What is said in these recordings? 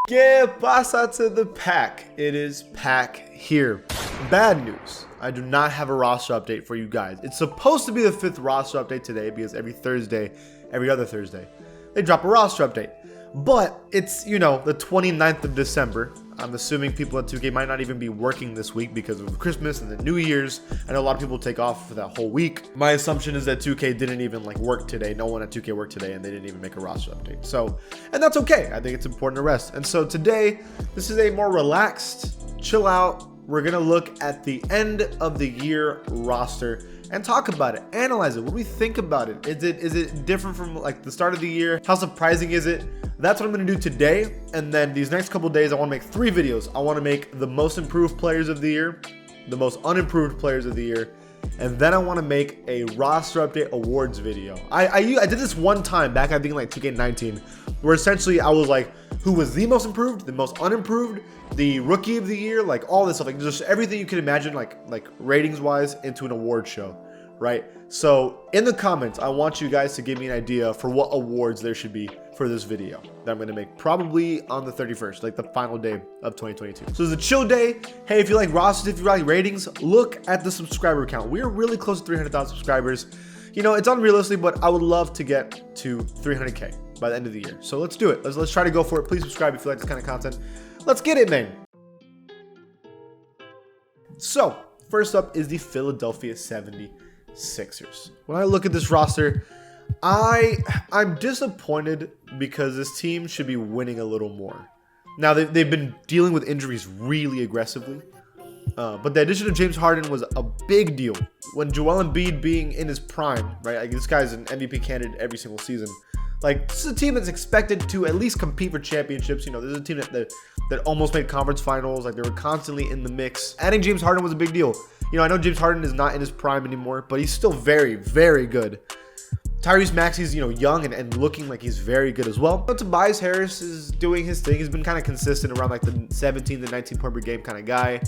Que pasa to the pack? It is Pack here. Bad news. I do not have a roster update for you guys. It's supposed to be the 5th roster update today because every other Thursday, they drop a roster update. But it's, the 29th of December. I'm assuming people at 2K might not even be working this week because of Christmas and the New Year's. I know a lot of people take off for that whole week. My assumption is that 2K didn't even work today. No one at 2K worked today and they didn't even make a roster update. So, and that's okay. I think it's important to rest. And so today, this is a more relaxed, chill out. We're going to look at the end of the year roster and talk about it, analyze it. What do we think about it? Is it different from the start of the year? How surprising is it? That's what I'm going to do today. And then these next couple days, I want to make 3 videos. I want to make the most improved players of the year, the most unimproved players of the year, and then I want to make a roster update awards video. I did this one time back, I think 2K19, where essentially I was like, who was the most improved, the most unimproved, the rookie of the year, all this stuff, just everything you can imagine, like ratings wise, into an award show, right? So in the comments, I want you guys to give me an idea for what awards there should be for this video that I'm going to make probably on the 31st, the final day of 2022. So it's a chill day. Hey, if you like rosters, if you like ratings, look at the subscriber count. We're really close to 300,000 subscribers. It's unrealistic, but I would love to get to 300K by the end of the year. So let's do it. Let's try to go for it. Please subscribe if you like this kind of content. Let's get it, man. So first up is the Philadelphia 76ers. When I look at this roster, I'm disappointed because this team should be winning a little more. Now, they've been dealing with injuries really aggressively, but the addition of James Harden was a big deal. When Joel Embiid being in his prime, right? This guy's an MVP candidate every single season. This is a team that's expected to at least compete for championships. This is a team that almost made conference finals. They were constantly in the mix. Adding James Harden was a big deal. I know James Harden is not in his prime anymore, but he's still very, very good. Tyrese Maxey's, young and looking like he's very good as well. But Tobias Harris is doing his thing. He's been kind of consistent around the 17 to 19 point per game kind of guy.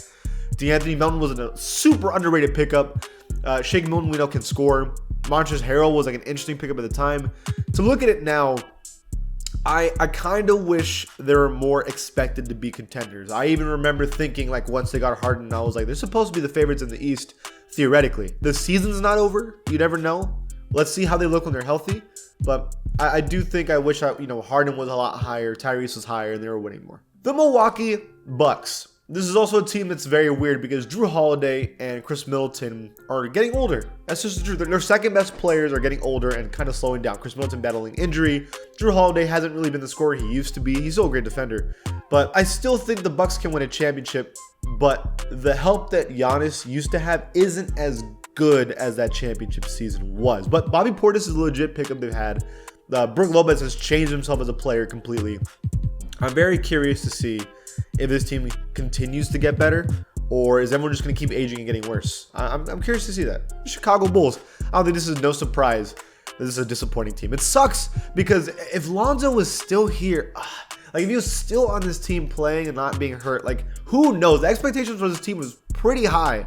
DeAnthony Melton was a super underrated pickup. Shake Milton, we know, can score. Montrezl Harrell was an interesting pickup at the time. To look at it now, I kind of wish they were more expected to be contenders. I even remember thinking once they got Harden, I was like, they're supposed to be the favorites in the East, theoretically. The season's not over. You never know. Let's see how they look when they're healthy. But I do think I wish Harden was a lot higher, Tyrese was higher, and they were winning more. The Milwaukee Bucks. This is also a team that's very weird because Drew Holiday and Chris Middleton are getting older. That's just the truth. Their second best players are getting older and kind of slowing down. Chris Middleton battling injury. Drew Holiday hasn't really been the scorer he used to be. He's still a great defender. But I still think the Bucks can win a championship. But the help that Giannis used to have isn't as good as that championship season was. But Bobby Portis is a legit pickup they've had. Brook Lopez has changed himself as a player completely. I'm very curious to see if this team continues to get better, or is everyone just going to keep aging and getting worse? I'm curious to see that. The Chicago Bulls. I don't think this is no surprise. This is a disappointing team. It sucks because if Lonzo was still here, if he was still on this team playing and not being hurt, who knows? The expectations for this team was pretty high.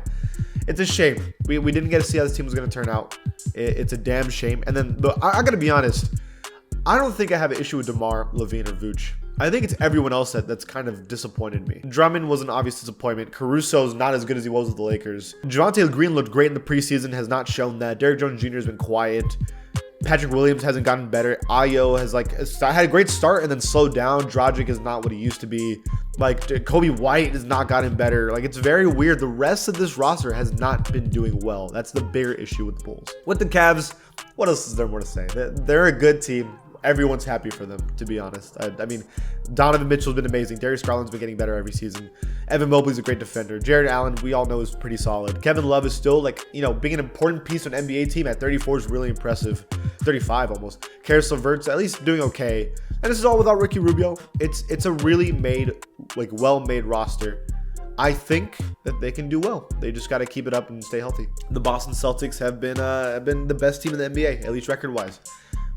It's a shame. We didn't get to see how this team was going to turn out. It's a damn shame. And then, I got to be honest, I don't think I have an issue with DeMar, LaVine, or Vooch. I think it's everyone else that's kind of disappointed me. Drummond was an obvious disappointment. Caruso's not as good as he was with the Lakers. Javonte Green looked great in the preseason, has not shown that. Derrick Jones Jr. has been quiet. Patrick Williams hasn't gotten better. Ayo has had a great start and then slowed down. Dragic is not what he used to be. Kobe White has not gotten better. It's very weird. The rest of this roster has not been doing well. That's the bigger issue with the Bulls. With the Cavs, what else is there more to say? They're a good team. Everyone's happy for them, to be honest. I mean, Donovan Mitchell's been amazing. Darius Garland's been getting better every season. Evan Mobley's a great defender. Jared Allen, we all know, is pretty solid. Kevin Love is still, being an important piece of an NBA team at 34 is really impressive. 35 almost. Karis LeVert's at least doing okay. And this is all without Ricky Rubio. It's a really well-made roster. I think that they can do well. They just got to keep it up and stay healthy. The Boston Celtics have been the best team in the NBA, at least record-wise.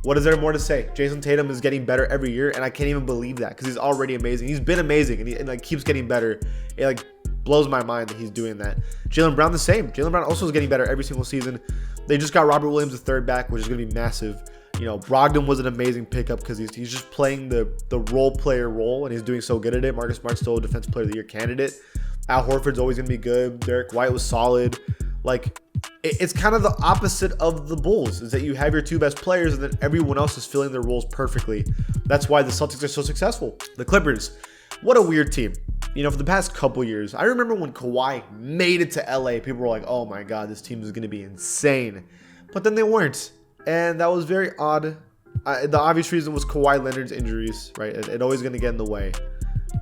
What is there more to say? Jason Tatum is getting better every year, and I can't even believe that because he's already amazing. He's been amazing, and he keeps getting better. It blows my mind that he's doing that. Jaylen Brown the same. Jaylen Brown also is getting better every single season. They just got Robert Williams III back, which is going to be massive. You know, Brogdon was an amazing pickup because he's just playing the role player role, and he's doing so good at it. Marcus Smart's still a Defensive Player of the Year candidate. Al Horford's always going to be good. Derek White was solid. Like, it's kind of the opposite of the Bulls, is that you have your two best players and then everyone else is filling their roles perfectly. That's why the Celtics are so successful. The Clippers, what a weird team. You know, for the past couple years, I remember when Kawhi made it to LA, people were like, oh my God, this team is going to be insane. But then they weren't. And that was very odd. The obvious reason was Kawhi Leonard's injuries, right? It always going to get in the way.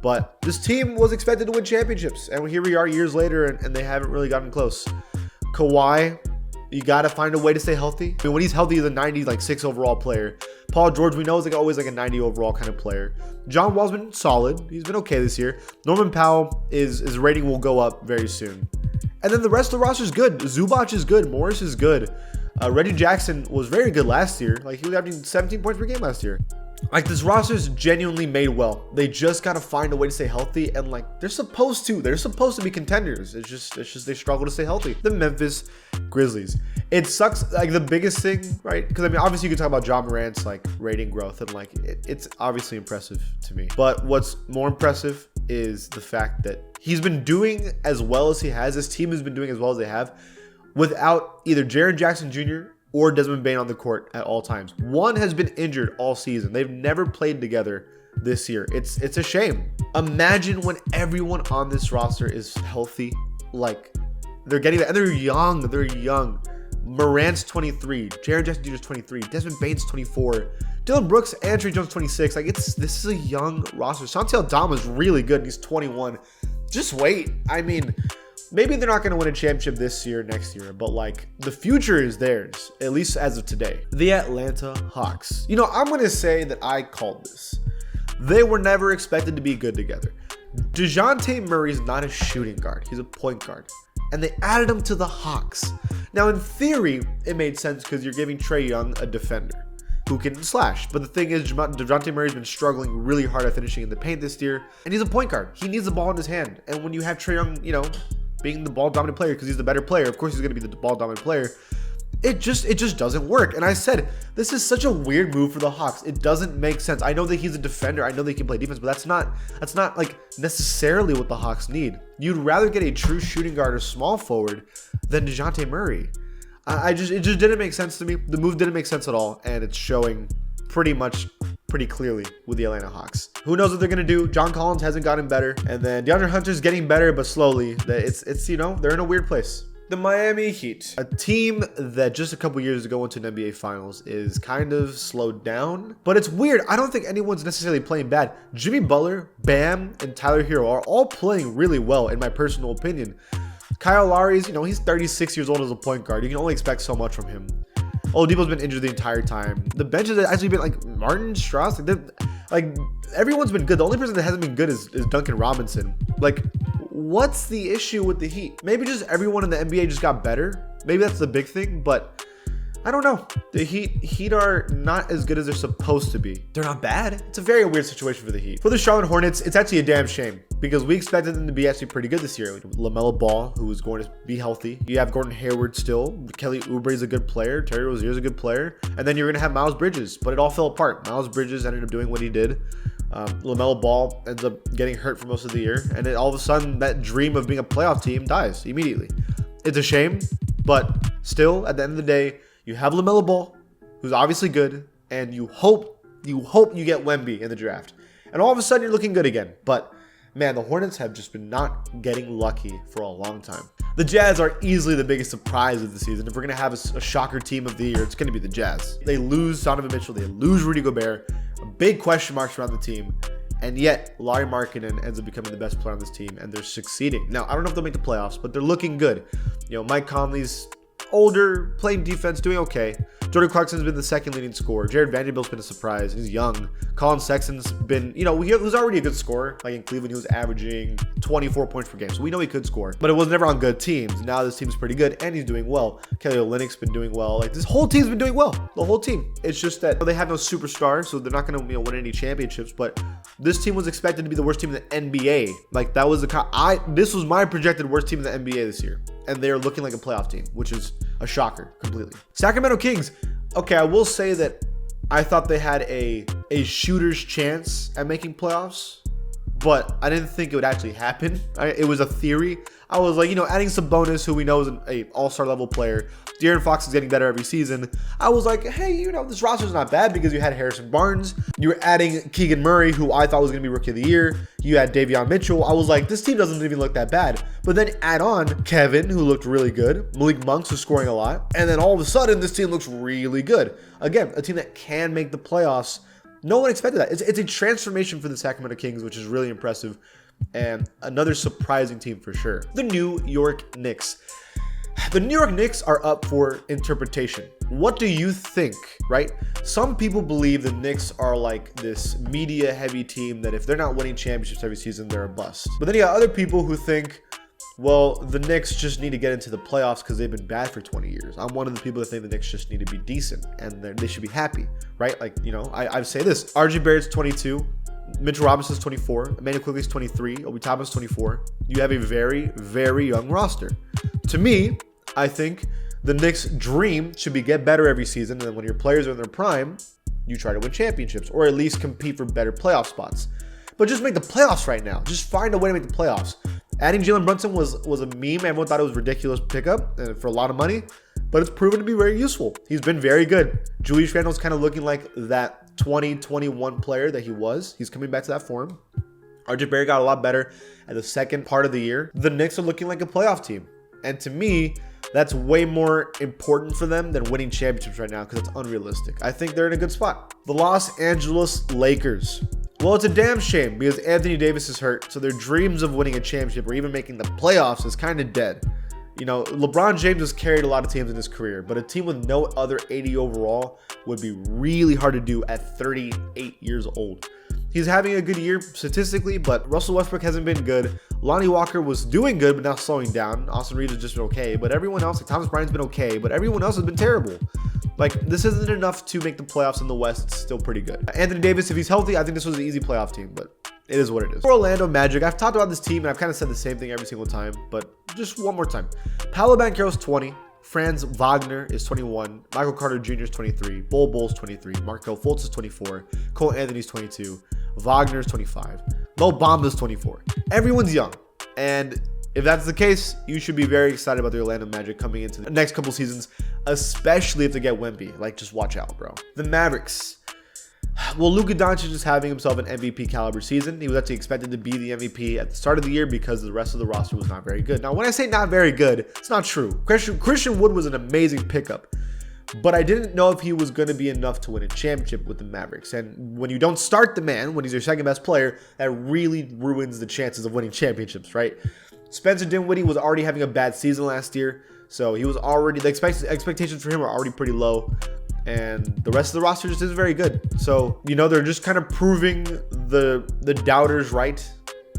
But this team was expected to win championships. And here we are years later, and they haven't really gotten close. Kawhi, you got to find a way to stay healthy. I mean, when he's healthy, he's a 96 overall player. Paul George, we know, is always a 90 overall kind of player. John Wall's been solid. He's been okay this year. Norman Powell, his rating will go up very soon. And then the rest of the roster is good. Zubac is good. Morris is good. Reggie Jackson was very good last year. Like, he was averaging 17 points per game last year. Like, this roster is genuinely made well. They just got to find a way to stay healthy, and like, they're supposed to be contenders. It's just they struggle to stay healthy. The Memphis Grizzlies. It sucks. Like, the biggest thing, right? Because I mean, obviously you can talk about Ja Morant's like rating growth, and like it's obviously impressive to me. But what's more impressive is the fact that he's been doing as well as he has. This team has been doing as well as they have without either Jaren Jackson Jr. or Desmond Bane on the court at all times. One has been injured all season. They've never played together this year. It's a shame. Imagine when everyone on this roster is healthy. Like, they're getting that, and they're young. They're young. Morant's 23. Jaren Jackson Jr. is 23. Desmond Bane's 24. Dylan Brooks and Trey Jones 26. Like, this is a young roster. Santi Aldama is really good, and he's 21. Just wait. I mean, maybe they're not going to win a championship this year, next year, but like, the future is theirs, at least as of today. The Atlanta Hawks. You know, I'm going to say that I called this. They were never expected to be good together. DeJounte Murray's not a shooting guard. He's a point guard. And they added him to the Hawks. Now, in theory, it made sense because you're giving Trae Young a defender who can slash. But the thing is, DeJounte Murray's been struggling really hard at finishing in the paint this year. And he's a point guard. He needs the ball in his hand. And when you have Trae Young, you know, being the ball dominant player, because he's the better player, of course he's going to be the ball dominant player, it just doesn't work. And I said, this is such a weird move for the Hawks. It doesn't make sense. I know that he's a defender, I know that he can play defense, but that's not like necessarily what the Hawks need. You'd rather get a true shooting guard or small forward than DeJounte Murray. It just didn't make sense to me. The move didn't make sense at all, and it's showing pretty clearly with the Atlanta Hawks. Who knows what they're gonna do? John Collins hasn't gotten better, and then DeAndre Hunter's getting better, but slowly. It's you know, they're in a weird place. The Miami Heat, a team that just a couple years ago went to an NBA Finals, is kind of slowed down, but it's weird. I don't think anyone's necessarily playing bad. Jimmy Butler, Bam, and Tyler Hero are all playing really well, in my personal opinion. Kyle Lowry's, you know, he's 36 years old as a point guard. You can only expect so much from him. Oladipo's been injured the entire time. The bench has actually been like Martin Strauss. Like everyone's been good. The only person that hasn't been good is Duncan Robinson. Like, what's the issue with the Heat? Maybe just everyone in the NBA just got better. Maybe that's the big thing, but I don't know. The Heat are not as good as they're supposed to be. They're not bad. It's a very weird situation for the Heat. For the Charlotte Hornets, it's actually a damn shame because we expected them to be actually pretty good this year. LaMelo Ball, who is going to be healthy. You have Gordon Hayward still. Kelly Oubre is a good player. Terry Rozier is a good player. And then you're going to have Miles Bridges, but it all fell apart. Miles Bridges ended up doing what he did. LaMelo Ball ends up getting hurt for most of the year. And then all of a sudden, that dream of being a playoff team dies immediately. It's a shame, but still, at the end of the day, you have LaMelo Ball, who's obviously good, and you hope you get Wemby in the draft. And all of a sudden, you're looking good again. But, man, the Hornets have just been not getting lucky for a long time. The Jazz are easily the biggest surprise of the season. If we're going to have a shocker team of the year, it's going to be the Jazz. They lose Donovan Mitchell. They lose Rudy Gobert. Big question marks around the team. And yet, Lauri Markkanen ends up becoming the best player on this team, and they're succeeding. Now, I don't know if they'll make the playoffs, but they're looking good. You know, Mike Conley's older, playing defense, doing okay. Jordan Clarkson's been the second leading scorer. Jared Vanderbilt's been a surprise. He's young. Colin Sexton's been, you know, he was already a good scorer. Like in Cleveland, he was averaging 24 points per game. So we know he could score, but it was never on good teams. Now this team's pretty good and he's doing well. Kelly Olynyk's been doing well. Like this whole team's been doing well. The whole team. It's just that they have no superstar, so they're not going to win any championships. But this team was expected to be the worst team in the NBA. Like that was this was my projected worst team in the NBA this year. And they're looking like a playoff team, which is a shocker completely. Sacramento Kings. Okay, I will say that I thought they had a shooter's chance at making playoffs, but I didn't think it would actually happen. It was a theory. I was like, adding Sabonis, who we know is an all-star level player. De'Aaron Fox is getting better every season. I was like, hey, this roster's not bad because you had Harrison Barnes. You were adding Keegan Murray, who I thought was going to be Rookie of the Year. You had Davion Mitchell. I was like, this team doesn't even look that bad. But then add on Kevin, who looked really good. Malik Monks, who's scoring a lot. And then all of a sudden, this team looks really good. Again, a team that can make the playoffs. No one expected that. It's a transformation for the Sacramento Kings, which is really impressive. And another surprising team for sure. The New York Knicks. The New York Knicks are up for interpretation. What do you think, right? Some people believe the Knicks are like this media-heavy team that if they're not winning championships every season, they're a bust. But then you got other people who think, well, the Knicks just need to get into the playoffs because they've been bad for 20 years. I'm one of the people that think the Knicks just need to be decent and they should be happy, right? Like, I say this. RJ Barrett's 22. Mitchell Robinson's 24. Emmanuel Quigley's 23. Obi Toppin's 24. You have a very, very young roster. To me, I think the Knicks' dream should be get better every season, and then when your players are in their prime, you try to win championships or at least compete for better playoff spots. But just make the playoffs right now. Just find a way to make the playoffs. Adding Jalen Brunson was a meme. Everyone thought it was a ridiculous pickup for a lot of money, but it's proven to be very useful. He's been very good. Julius Randle's kind of looking like that 2021 player that he was. He's coming back to that form. RJ Barrett got a lot better at the second part of the year. The Knicks are looking like a playoff team. And to me, that's way more important for them than winning championships right now because it's unrealistic. I think they're in a good spot. The Los Angeles Lakers. Well, it's a damn shame because Anthony Davis is hurt, so their dreams of winning a championship or even making the playoffs is kind of dead. LeBron James has carried a lot of teams in his career, but a team with no other 80 overall would be really hard to do at 38 years old. He's having a good year statistically, but Russell Westbrook hasn't been good. Lonnie Walker was doing good, but now slowing down. Austin Reeves has just been okay, but everyone else, like Thomas Bryant's been okay, but everyone else has been terrible. Like, this isn't enough to make the playoffs in the West. It's still pretty good. Anthony Davis, if he's healthy, I think this was an easy playoff team, but it is what it is. Orlando Magic. I've talked about this team, and I've kind of said the same thing every single time, but just one more time. Paolo Banchero's 20. Franz Wagner is 21. Michael Carter Jr. is 23. Bull's 23. Markelle Fultz is 24. Cole Anthony's 22. Wagner's 25. Mo Bamba's 24. Everyone's young. And if that's the case, you should be very excited about the Orlando Magic coming into the next couple seasons, especially if they get Wemby. Like, just watch out, bro. The Mavericks. Well, Luka Doncic is having himself an MVP caliber season. He was actually expected to be the MVP at the start of the year because the rest of the roster was not very good. Now, when I say not very good, it's not true. Christian Wood was an amazing pickup, but I didn't know if he was going to be enough to win a championship with the Mavericks. And when you don't start the man, when he's your second best player, that really ruins the chances of winning championships, right? Spencer Dinwiddie was already having a bad season last year, so he was already, the expectations for him are already pretty low. And the rest of the roster just isn't very good. So, they're just kind of proving the doubters right.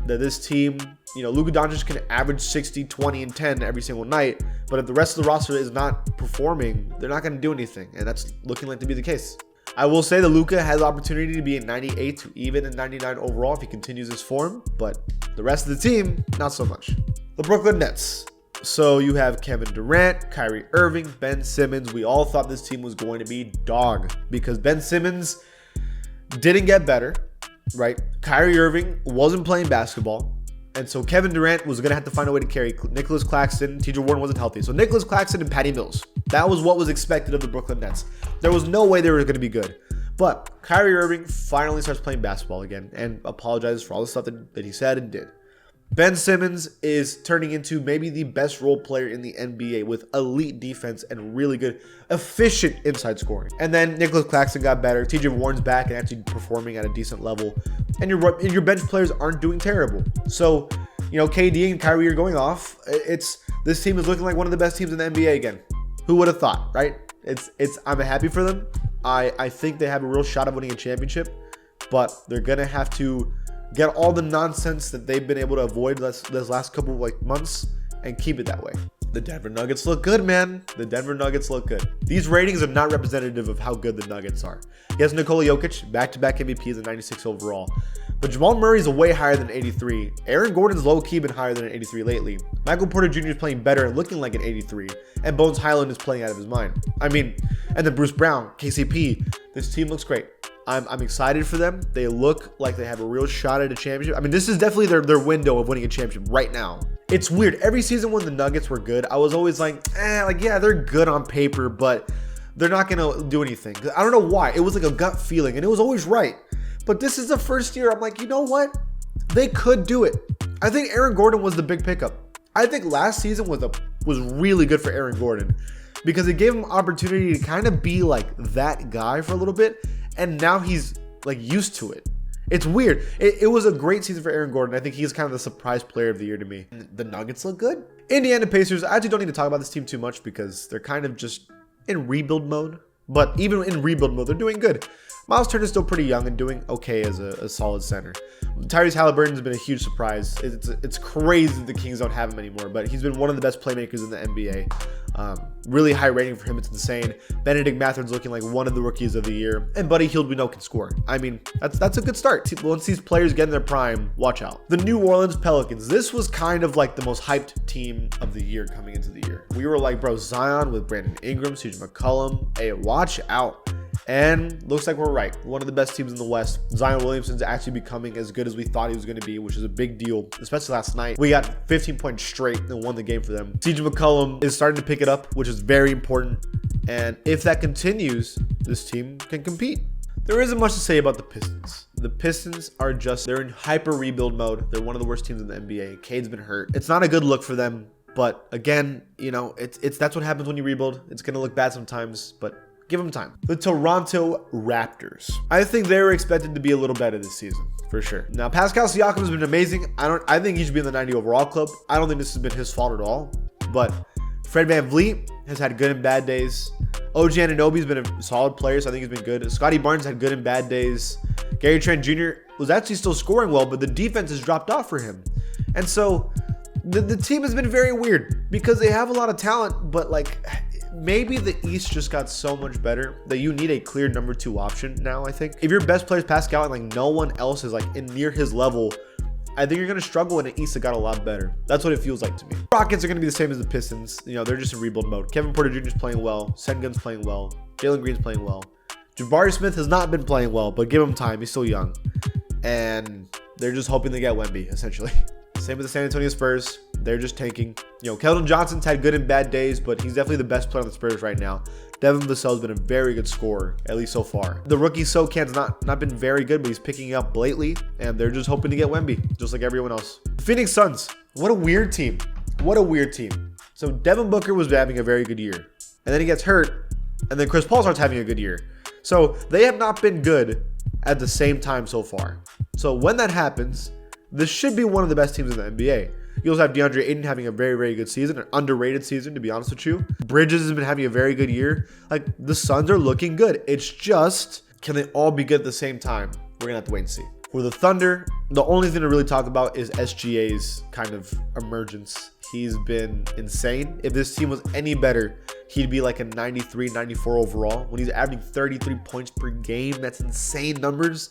That this team, Luka Doncic can average 60, 20, and 10 every single night. But if the rest of the roster is not performing, they're not going to do anything. And that's looking like to be the case. I will say that Luka has the opportunity to be a 98 to even a 99 overall if he continues his form. But the rest of the team, not so much. The Brooklyn Nets. So you have Kevin Durant, Kyrie Irving, Ben Simmons. We all thought this team was going to be dog because Ben Simmons didn't get better, right? Kyrie Irving wasn't playing basketball. And so Kevin Durant was going to have to find a way to carry Nicholas Claxton. TJ Warren wasn't healthy. So Nicholas Claxton and Patty Mills. That was what was expected of the Brooklyn Nets. There was no way they were going to be good. But Kyrie Irving finally starts playing basketball again and apologizes for all the stuff that he said and did. Ben Simmons is turning into maybe the best role player in the NBA with elite defense and really good, efficient inside scoring. And then Nicholas Claxton got better. TJ Warren's back and actually performing at a decent level. And your bench players aren't doing terrible. So, KD and Kyrie are going off. This team is looking like one of the best teams in the NBA again. Who would have thought, right? I'm happy for them. I think they have a real shot of winning a championship, but they're gonna have to get all the nonsense that they've been able to avoid this last couple of months and keep it that way. The Denver Nuggets look good, man. The Denver Nuggets look good. These ratings are not representative of how good the Nuggets are. Yes, Nikola Jokic, back-to-back MVPs and 96 overall. But Jamal Murray's way higher than 83. Aaron Gordon's low-key been higher than an 83 lately. Michael Porter Jr. is playing better and looking like an 83. And Bones Highland is playing out of his mind. I mean, and then Bruce Brown, KCP. This team looks great. I'm excited for them. They look like they have a real shot at a championship. I mean, this is definitely their window of winning a championship right now. It's weird. Every season when the Nuggets were good, I was always like, yeah, they're good on paper, but they're not going to do anything. I don't know why. It was like a gut feeling, and it was always right. But this is the first year I'm like, you know what? They could do it. I think Aaron Gordon was the big pickup. I think last season was really good for Aaron Gordon because it gave him opportunity to kind of be like that guy for a little bit. And now he's like used to it. It's weird. It was a great season for Aaron Gordon. I think he's kind of the surprise player of the year to me. The Nuggets look good. Indiana Pacers, I actually don't need to talk about this team too much because they're kind of just in rebuild mode. But even in rebuild mode, they're doing good. Miles Turner's still pretty young and doing okay as a solid center. Tyrese Halliburton's been a huge surprise. It's crazy that the Kings don't have him anymore, but he's been one of the best playmakers in the NBA. Really high rating for him. It's insane. Benedict Mathurin's looking like one of the rookies of the year. And Buddy Hield we know can score. I mean, that's a good start. Once these players get in their prime, watch out. The New Orleans Pelicans. This was kind of like the most hyped team of the year coming into the year. We were like, bro, Zion with Brandon Ingram, CJ McCollum. Hey, watch out. And looks like we're right. One of the best teams in the West. Zion Williamson's actually becoming as good as we thought he was going to be, which is a big deal, especially last night. We got 15 points straight and won the game for them. CJ McCollum is starting to pick it up, which is very important. And if that continues, this team can compete. There isn't much to say about the Pistons. The Pistons are they're in hyper rebuild mode. They're one of the worst teams in the NBA. Cade's been hurt. It's not a good look for them. But again, you know, that's what happens when you rebuild. It's going to look bad sometimes, but give them time. The Toronto Raptors. I think they were expected to be a little better this season, for sure. Now, Pascal Siakam has been amazing. I think he should be in the 90 overall club. I don't think this has been his fault at all. But Fred VanVleet has had good and bad days. OG Anunoby's been a solid player, so I think he's been good. Scotty Barnes had good and bad days. Gary Trent Jr. was actually still scoring well, but the defense has dropped off for him. And so the team has been very weird because they have a lot of talent, but like maybe the East just got so much better that you need a clear number 2 option now, I think. If your best player is Pascal and like no one else is like in near his level, I think you're going to struggle in the East that got a lot better. That's what it feels like to me. Rockets are going to be the same as the Pistons. You know, they're just in rebuild mode. Kevin Porter Jr. is playing well. Sengun's playing well. Jalen Green's playing well. Jabari Smith has not been playing well, but give him time. He's still young. And they're just hoping they get Wemby, essentially. Same with the San Antonio Spurs. They're just tanking. You know, Keldon Johnson's had good and bad days, but he's definitely the best player on the Spurs right now. Devin Vassell's been a very good scorer, at least so far. The rookie Socan's not been very good, but he's picking up lately, and they're just hoping to get Wemby, just like everyone else. The Phoenix Suns. What a weird team. What a weird team. So Devin Booker was having a very good year, and then he gets hurt, and then Chris Paul starts having a good year. So they have not been good at the same time so far. So when that happens, this should be one of the best teams in the NBA. You also have DeAndre Ayton having a very, very good season, an underrated season, to be honest with you. Bridges has been having a very good year. Like, the Suns are looking good. It's just, can they all be good at the same time? We're going to have to wait and see. For the Thunder, the only thing to really talk about is SGA's kind of emergence. He's been insane. If this team was any better, he'd be like a 93, 94 overall. When he's averaging 33 points per game, that's insane numbers.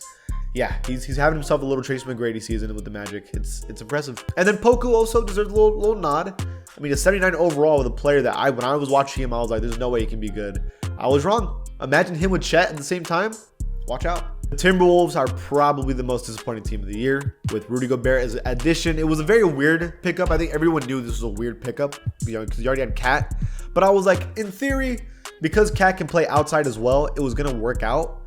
Yeah, he's having himself a little Tracy McGrady season with the Magic. It's impressive. And then Poku also deserves a little nod. I mean, a 79 overall with a player that when I was watching him, I was like, there's no way he can be good. I was wrong. Imagine him with Chet at the same time. Watch out. The Timberwolves are probably the most disappointing team of the year with Rudy Gobert as an addition. It was a very weird pickup. I think everyone knew this was a weird pickup, you know, because you already had Cat. But I was like, in theory, because Cat can play outside as well, it was going to work out.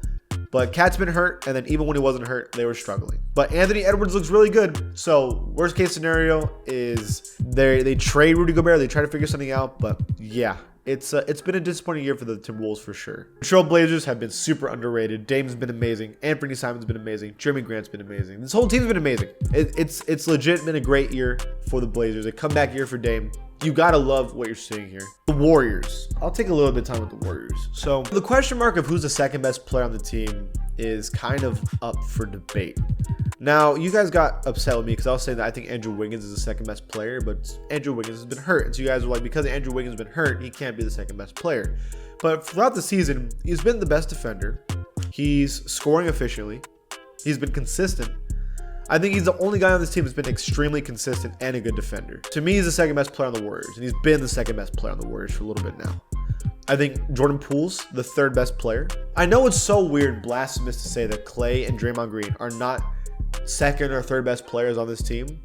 But Cat's been hurt, and then even when he wasn't hurt, they were struggling. But Anthony Edwards looks really good. So worst case scenario is they trade Rudy Gobert. They try to figure something out. But yeah, it's been a disappointing year for the Timberwolves for sure. The Trailblazers have been super underrated. Dame's been amazing. Anthony Simon's been amazing. Jeremy Grant's been amazing. This whole team's been amazing. It's legit been a great year for the Blazers. A comeback year for Dame. You gotta love what you're seeing here. The Warriors. I'll take a little bit of time with the Warriors. So the question mark of who's the second best player on the team is kind of up for debate. Now, you guys got upset with me because I was saying that I think Andrew Wiggins is the second best player, but Andrew Wiggins has been hurt. And so you guys were like, because Andrew Wiggins has been hurt, he can't be the second best player. But throughout the season, he's been the best defender. He's scoring efficiently. He's been consistent. I think he's the only guy on this team that's been extremely consistent and a good defender. To me, he's the second best player on the Warriors, and he's been the second best player on the Warriors for a little bit now. I think Jordan Poole's the third best player. I know it's so weird, blasphemous to say that Klay and Draymond Green are not second or third best players on this team,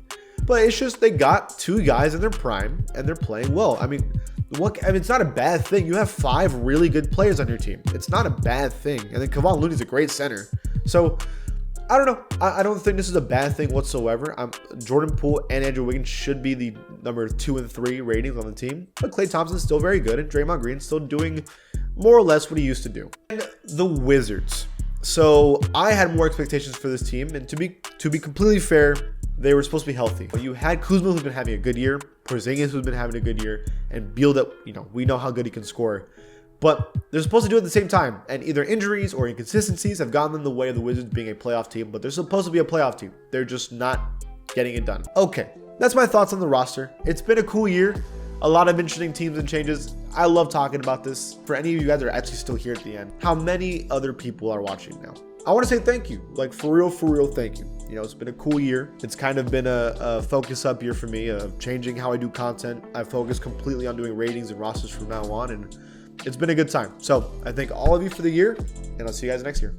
but it's just they got two guys in their prime and they're playing well. I mean, it's not a bad thing. You have 5 really good players on your team. It's not a bad thing. And then Kevon Looney's a great center. So I don't know. I don't think this is a bad thing whatsoever. Jordan Poole and Andrew Wiggins should be the number 2 and 3 ratings on the team. But Klay Thompson's still very good, and Draymond Green's still doing more or less what he used to do. And the Wizards. So I had more expectations for this team, and to be completely fair, they were supposed to be healthy. But you had Kuzma, who's been having a good year, Porzingis, who's been having a good year, and Beal, that we know how good he can score. But they're supposed to do it at the same time, and either injuries or inconsistencies have gotten in the way of the Wizards being a playoff team, but they're supposed to be a playoff team. They're just not getting it done. Okay, that's my thoughts on the roster. It's been a cool year. A lot of interesting teams and changes. I love talking about this. For any of you guys that are actually still here at the end, how many other people are watching now? I want to say thank you. Like, for real, thank you. It's been a cool year. It's kind of been a focus up year for me, changing how I do content. I focus completely on doing ratings and rosters from now on, and it's been a good time. So I thank all of you for the year, and I'll see you guys next year.